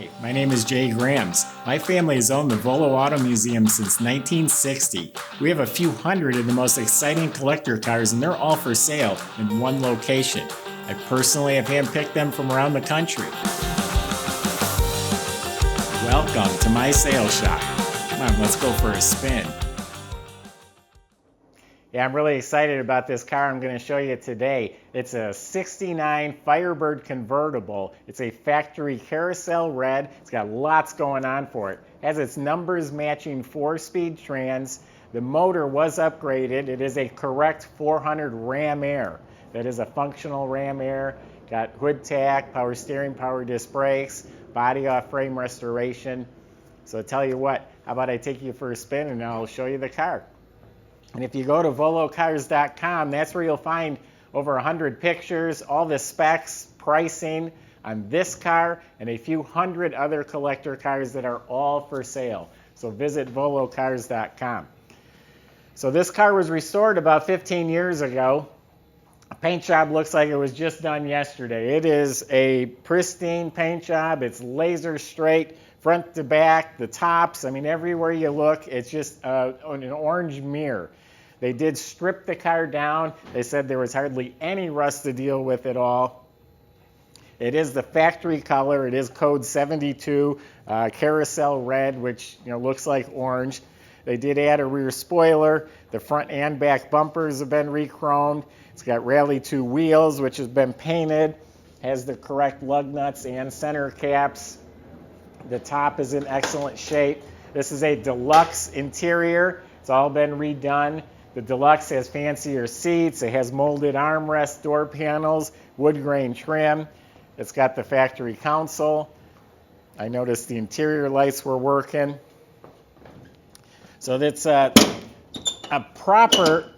Hi, my name is Jay Grams. My family has owned the Volo Auto Museum since 1960. We have a few hundred of the most exciting collector cars, and they're all for sale in one location. I personally have handpicked them from around the country. Welcome to my sales shop. Come on, let's go for a spin. Yeah, I'm really excited about this car I'm going to show you today. It's a 69 Firebird convertible. It's a factory Carousel red. It's got lots going on for it. It has its numbers matching 4-speed trans. The motor was upgraded. It is a correct 400 Ram Air. That is a functional Ram Air. Got hood tack, power steering, power disc brakes, body off frame restoration. So I tell you what, how about I take you for a spin and I'll show you the car. And if you go to volocars.com, that's where you'll find over 100 pictures, all the specs, pricing on this car, and a few hundred other collector cars that are all for sale. So visit volocars.com. So this car was restored about 15 years ago. The paint job looks like it was just done yesterday. It is a pristine paint job. It's laser straight, front to back, the tops. I mean, everywhere you look, it's just an orange mirror. They did strip the car down. They said there was hardly any rust to deal with at all. It is the factory color. It is code 72, Carousel red, which looks like orange. They did add a rear spoiler. The front and back bumpers have been rechromed. It's got Rally 2 wheels, which has been painted. Has the correct lug nuts and center caps. The top is in excellent shape. This is a deluxe interior. It's all been redone. The deluxe has fancier seats. It has molded armrest, door panels, wood grain trim. It's got the factory console. I noticed the interior lights were working. So that's a proper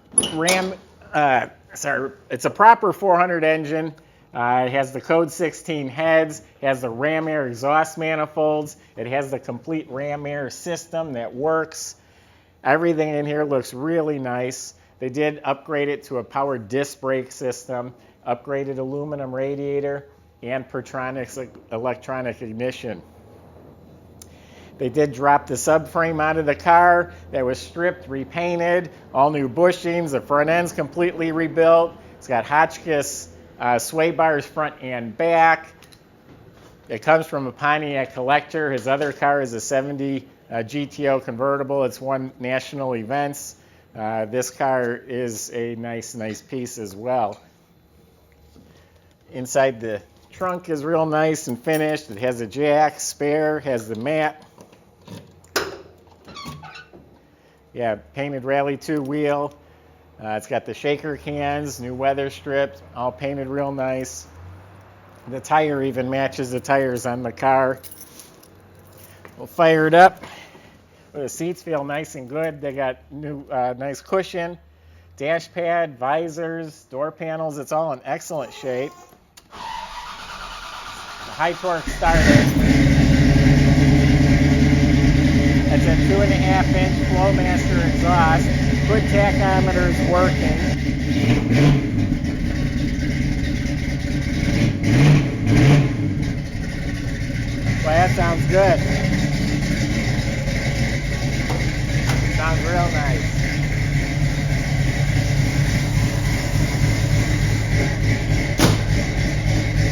it's a proper 400 engine. It has the code 16 heads. It has the Ram Air exhaust manifolds. It has the complete Ram Air system that works. Everything in here looks really nice. They did upgrade it to a power disc brake system, upgraded aluminum radiator, and Pertronix electronic ignition. They did drop the subframe out of the car. That was stripped, repainted, all new bushings. The front end's completely rebuilt. It's got Hotchkiss sway bars front and back. It comes from a Pontiac collector. His other car is a 70 GTO convertible. It's won national events. This car is a nice piece as well. Inside the trunk is real nice and finished. It has a jack, spare, has the mat. Yeah, painted Rally 2 wheel. It's got the shaker cans, new weather strips, all painted real nice. The tire even matches the tires on the car. We'll fire it up. The seats feel nice and good. They got new nice cushion, dash pad, visors, door panels. It's all in excellent shape. The high torque starter. That's a 2.5-inch Flowmaster exhaust. Hood tachometer is working. Well, that sounds good. Sounds real nice.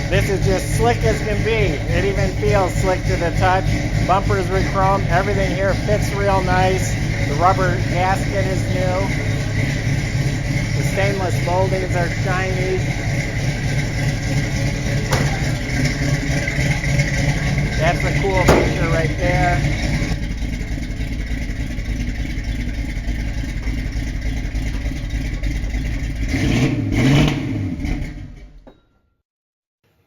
This is just slick as can be. It even feels slick to the touch. Bumpers rechromed. Everything here fits real nice. The rubber gasket is new. The stainless moldings are shiny. That's a cool feature right there.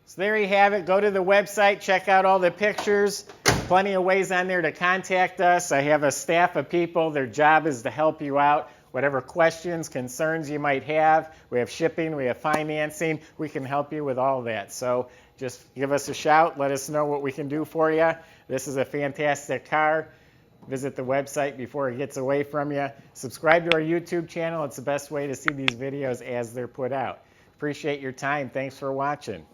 So there you have it. Go to the website, check out all the pictures. Plenty of ways on there to contact us. I have a staff of people. Their job is to help you out. Whatever questions, concerns you might have. We have shipping, we have financing. We can help you with all that. So just give us a shout. Let us know what we can do for you. This is a fantastic car. Visit the website before it gets away from you. Subscribe to our YouTube channel. It's the best way to see these videos as they're put out. Appreciate your time. Thanks for watching.